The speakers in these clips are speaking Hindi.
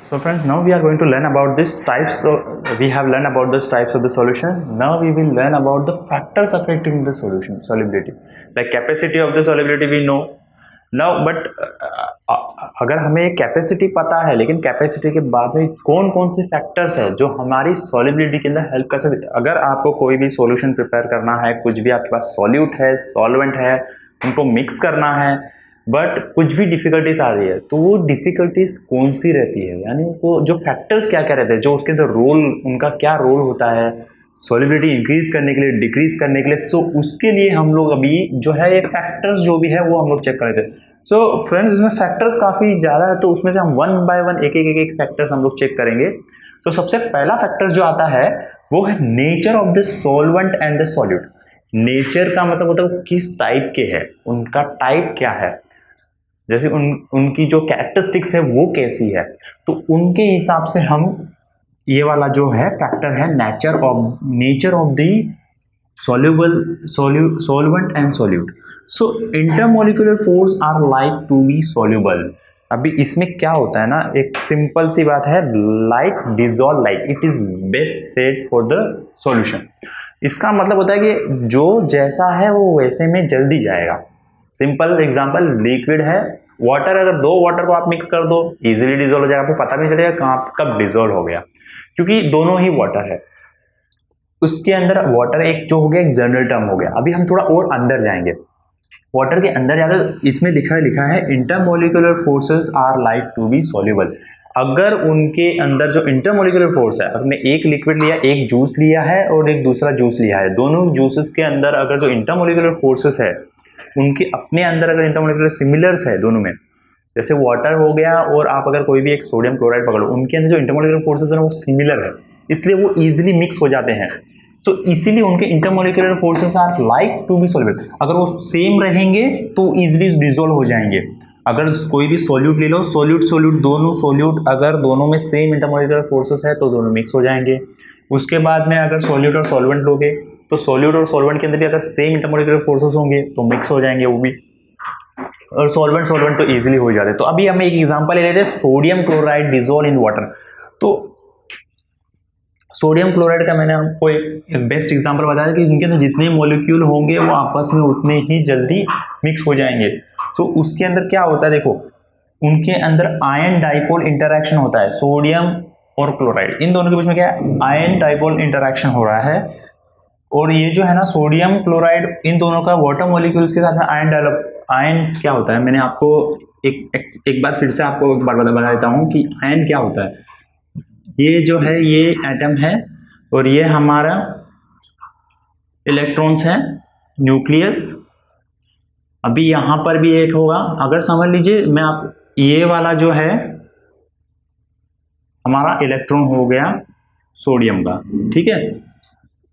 So friends, now we are going to learn about this types of, we have learned about those types of the solution. Now we will learn about the factors affecting the solution solubility. Like capacity of the solubility we know. Now but अगर हमें कैपेसिटी पता है, लेकिन कैपेसिटी के बाद में कौन कौन से फैक्टर्स है जो हमारी सॉल्युबिलिटी के अंदर हेल्प कर सकते हैं। अगर आपको कोई भी सॉल्यूशन प्रिपेयर करना है, कुछ भी आपके पास सॉल्यूट है, सॉल्वेंट है, उनको मिक्स करना है, बट कुछ भी डिफिकल्टीज आ रही है, तो वो डिफिकल्टीज कौन सी रहती है, यानी वो जो फैक्टर्स क्या क्या रहते हैं, जो उसके अंदर रोल, उनका क्या रोल होता है सॉल्युबिलिटी इंक्रीज करने के लिए, डिक्रीज करने के लिए। सो उसके लिए हम लोग अभी जो है ये फैक्टर्स जो भी है वो हम लोग चेक कर लेते हैं। सो फ्रेंड्स, इसमें फैक्टर्स काफ़ी ज़्यादा है, तो उसमें से हम वन बाय वन एक फैक्टर्स हम लोग चेक करेंगे। तो सबसे पहला फैक्टर जो आता है वो है nature of the solvent and the solute. Nature का मतलब होता है वो किस टाइप के है, उनका टाइप क्या है, जैसे उनकी जो कैरेक्टरिस्टिक्स है वो कैसी है, तो उनके हिसाब से हम ये वाला जो है फैक्टर है nature of the solvent and solute. So intermolecular force are like to be soluble. अभी इसमें क्या होता है ना, एक सिंपल सी बात है, like dissolve like, it is best set for the solution. इसका मतलब होता है कि जो जैसा है वो वैसे में जल्दी जाएगा। सिंपल एग्जांपल, लिक्विड है, वाटर, अगर दो वाटर को आप मिक्स कर दो इजीली डिजोल्व हो जाएगा, आपको पता भी नहीं चलेगा कहाँ कब डिजोल्व हो गया, क्योंकि दोनों ही वाटर है। उसके अंदर वाटर एक जो हो गया, एक जनरल टर्म हो गया। अभी हम थोड़ा और अंदर जाएंगे, वाटर के अंदर जाकर इसमें लिखा है intermolecular forces are like to be soluble. अगर उनके अंदर जो इंटरमोलिकुलर फोर्स है, हमने एक लिक्विड लिया, एक जूस लिया है और एक दूसरा जूस लिया है, दोनों जूसेस के अंदर अगर जो इंटरमोलिकुलर फोर्सेस है उनके अपने अंदर अगर इंटरमोलिकुलर सिमिलर्स है दोनों में, जैसे वाटर हो गया और आप अगर कोई भी एक सोडियम क्लोराइड पकड़ो, उनके अंदर जो इंटरमोलिकुलर फोर्सेस है ना वो सिमिलर है, इसलिए वो इजीली मिक्स हो जाते हैं। तो इसीलिए उनके intermolecular forces are like to be soluble. अगर वो सेम रहेंगे तो इजीली डिसॉल्व हो जाएंगे। अगर कोई भी सॉल्यूट ले लो, सॉल्यूट दोनों सॉल्यूट अगर दोनों में सेम इंटरमोलिकुलर फोर्सेस है तो दोनों मिक्स हो जाएंगे। उसके बाद में अगर सॉल्यूट और सॉल्वेंट लोगे तो सॉल्यूट और सॉल्वेंट के अंदर भी अगर सेम इंटरमोलिकुलर फोर्सेस होंगे तो मिक्स हो जाएंगे वो भी, और सॉल्वेंट तो इजीली हो जाते हैं। तो अभी हम एक एग्जांपल ले लेते हैं, sodium chloride dissolve in water. तो सोडियम क्लोराइड का मैंने आपको एक बेस्ट एग्जांपल बताया कि इनके अंदर जितने मॉलिक्यूल होंगे वो आपस में उतने ही जल्दी मिक्स हो जाएंगे। तो उसके अंदर क्या होता है, देखो उनके अंदर आयन डाइपोल इंटरैक्शन होता है, सोडियम और क्लोराइड, इन दोनों के बीच में क्या है, आयन डाइपोल इंटरैक्शन हो रहा है। और ये जो है ना सोडियम क्लोराइड, इन दोनों का वाटर मॉलिक्यूल्स के साथ में आयन क्या होता है, मैंने आपको एक बार फिर से आपको एक बार बता देता हूँ कि आयन क्या होता है। ये जो है ये एटम है और ये हमारा इलेक्ट्रॉन्स है, न्यूक्लियस। अभी यहाँ पर भी एक होगा, अगर समझ लीजिए मैं आप, ये वाला जो है हमारा इलेक्ट्रॉन हो गया सोडियम का, ठीक है,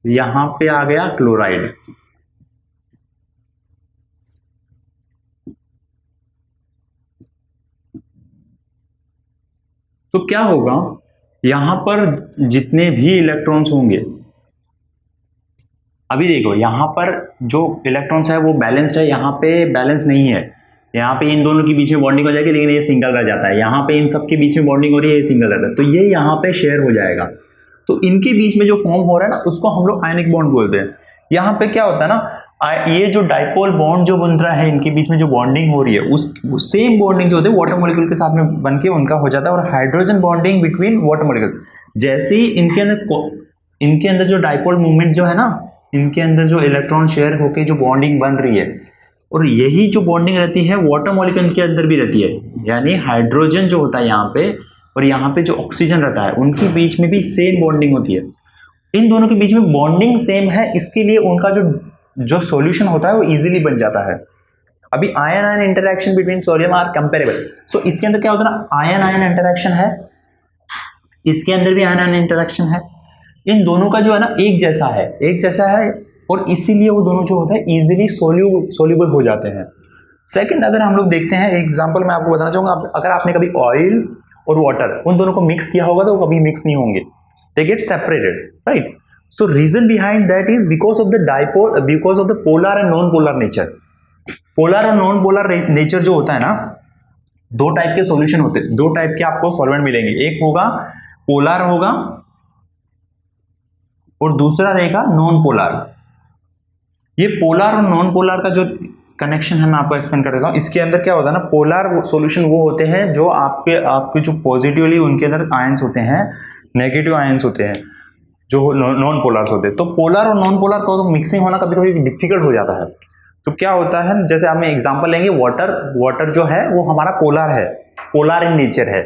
यहां पे आ गया क्लोराइड। तो क्या होगा, यहां पर जितने भी इलेक्ट्रॉन्स होंगे, अभी देखो यहां पर जो इलेक्ट्रॉन्स है वो बैलेंस है, यहां पे बैलेंस नहीं है। यहाँ पे इन दोनों के बीच में बॉन्डिंग हो जाएगी, लेकिन ये सिंगल रह जाता है। यहाँ पे इन सब के बीच में बॉन्डिंग हो रही है, ये सिंगल रहता है, तो ये यहाँ पे शेयर हो जाएगा। तो इनके बीच में जो फॉर्म हो रहा है ना उसको हम लोग आयनिक बॉन्ड बोलते हैं। यहाँ पे क्या होता है ना, ये जो डाइपोल बॉन्ड जो बन रहा है, इनके बीच में जो बॉन्डिंग हो रही है उस सेम बॉन्डिंग जो होती है वाटर मॉलिक्यूल के साथ में बन के उनका हो जाता है, और hydrogen bonding between water molecule. जैसे ही इनके अंदर जो डाइपोल मूवमेंट जो है ना, इनके अंदर जो इलेक्ट्रॉन शेयर होकर जो बॉन्डिंग बन रही है, और यही जो बॉन्डिंग रहती है वाटर मॉलिक्यूल के अंदर भी रहती है, यानी हाइड्रोजन जो होता है यहाँ पे और यहाँ पे जो ऑक्सीजन रहता है, उनके बीच में भी सेम बॉन्डिंग होती है। इन दोनों के बीच में बॉन्डिंग सेम है, इसके लिए उनका जो सॉल्यूशन होता है वो इजीली बन जाता है। अभी ion ion interaction between sodium are comparable. So इसके अंदर क्या होता है ना, आयन आयन इंटरेक्शन है, इसके अंदर भी आयन आयन इंटरेक्शन है। इन दोनों का जो है ना एक जैसा है, और इसीलिए वो दोनों जो होता है इजीली सोल्यूबल हो जाते हैं। सेकंड, अगर हम लोग देखते हैं एग्जांपल मैं आपको बताना चाहूंगा, अगर आपने कभी ऑयल और वाटर उन दोनों को मिक्स किया होगा तो वो कभी मिक्स नहीं होंगे, they get separated, right. So reason behind that is because of because of the polar and non polar nature. Polar और नॉन पोलर नेचर जो होता है ना, दो टाइप के सॉल्यूशन होते हैं, दो टाइप के आपको सॉल्वेंट मिलेंगे, एक होगा पोलर होगा और दूसरा रहेगा नॉन पोलर। ये पोलर और नॉन पोलर का जो कनेक्शन है मैं आपको एक्सप्लेन कर देता हूं। इसके अंदर क्या होता है ना, पोलर सॉल्यूशन वो होते हैं जो आपके जो पॉजिटिवली उनके अंदर आयंस होते हैं, नेगेटिव आयंस होते हैं जो नॉन पोलर होते हैं। तो पोलर और नॉन पोलर का तो मिक्सिंग होना कभी कभी डिफिकल्ट हो जाता है। तो क्या होता है, जैसे आप एग्जांपल लेंगे, वाटर जो है वो हमारा पोलर है, पोलर इन नेचर है,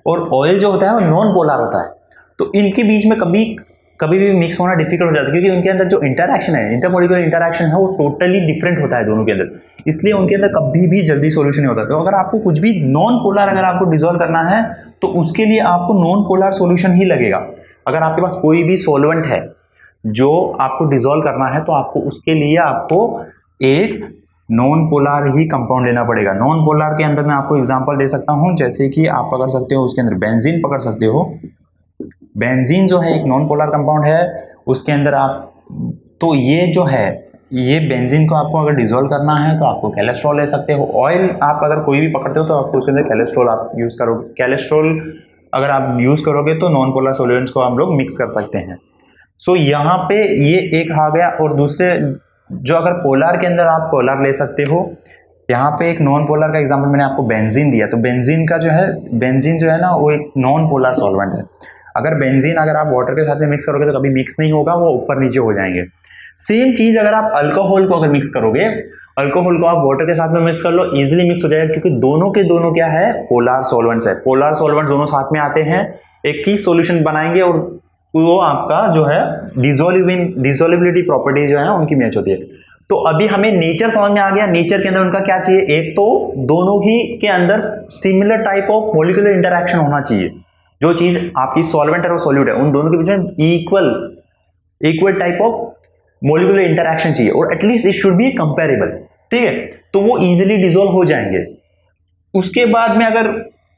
और ऑयल जो होता है वो नॉन पोलर होता है। तो इनके बीच में कभी भी मिक्स होना डिफिकल्ट हो जाता है, क्योंकि उनके अंदर जो इंटरैक्शन है, इंटरमोलिकुलर इंटरैक्शन है, वो टोटली डिफरेंट होता है दोनों के अंदर, इसलिए उनके अंदर कभी भी जल्दी सॉल्यूशन नहीं होता। तो अगर आपको कुछ भी नॉन पोलर अगर आपको डिसॉल्व करना है तो उसके लिए आपको नॉन पोलर सॉल्यूशन ही लगेगा। अगर आपके पास कोई भी सॉल्वेंट है जो आपको डिसॉल्व करना है तो आपको उसके लिए आपको एक नॉन पोलर ही कंपाउंड लेना पड़ेगा। नॉन पोलर के अंदर मैं आपको एग्जांपल दे सकता हूं, जैसे कि आप पकड़ सकते हो उसके अंदर बेंजीन पकड़ सकते हो। बेंजीन जो है एक नॉन पोलर कंपाउंड है, उसके अंदर आप, तो ये जो है ये बेंजीन को आपको अगर डिसॉल्व करना है तो आपको कोलेस्ट्रॉल ले सकते हो। ऑयल आप अगर कोई भी पकड़ते हो तो आपको उसके अंदर कोलेस्ट्रॉल आप यूज़ करोगे, कोलेस्ट्रॉल अगर आप यूज़ करोगे तो नॉन पोलर सॉल्वेंट्स को हम लोग मिक्स कर सकते हैं। सो यहाँ पे ये एक आ गया, और दूसरे जो अगर पोलर के अंदर आप पोलर ले सकते हो, यहाँ पे एक नॉन पोलर का एग्जांपल मैंने आपको बेंजीन दिया। तो बेंजीन जो है ना वो एक नॉन पोलर सॉल्वेंट है। अगर बेंजीन अगर आप वाटर के साथ में मिक्स करोगे तो कभी मिक्स नहीं होगा, वो ऊपर नीचे हो जाएंगे। सेम चीज अगर आप अल्कोहल को अगर मिक्स करोगे, अल्कोहल को आप वाटर के साथ में मिक्स कर लो, इजीली मिक्स हो जाएगा, क्योंकि दोनों के दोनों क्या है, पोलर सॉल्वेंट्स है। पोलर सॉल्वेंट दोनों साथ में आते हैं, एक ही सॉल्यूशन बनाएंगे और वो आपका जो है डिसॉल्युबिलिटी प्रॉपर्टी जो है उनकी मैच होती है। तो अभी हमें नेचर समझ में आ गया। नेचर के अंदर उनका क्या चाहिए, एक तो दोनों ही के अंदर similar type of molecular interaction होना चाहिए। जो चीज आपकी सॉल्वेंट है और सॉल्यूट है, उन दोनों के बीच में equal type of molecular interaction चाहिए, और at least it should be comparable. ठीक है, तो वो इजीली डिसॉल्व हो जाएंगे। उसके बाद में अगर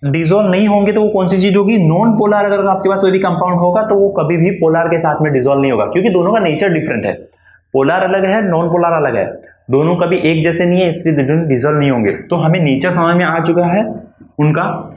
डिसॉल्व नहीं होंगे तो वो कौन सी चीज होगी, नॉन पोलर। अगर आपके पास कोई भी कंपाउंड होगा तो वो कभी भी पोलर के साथ में डिसॉल्व नहीं होगा, क्योंकि दोनों का नेचर डिफरेंट है। पोलर अलग है, नॉन पोलर अलग है, दोनों कभी एक जैसे नहीं है, इसलिए डिसॉल्व नहीं होंगे। तो हमें नेचर समझ में आ चुका है उनका।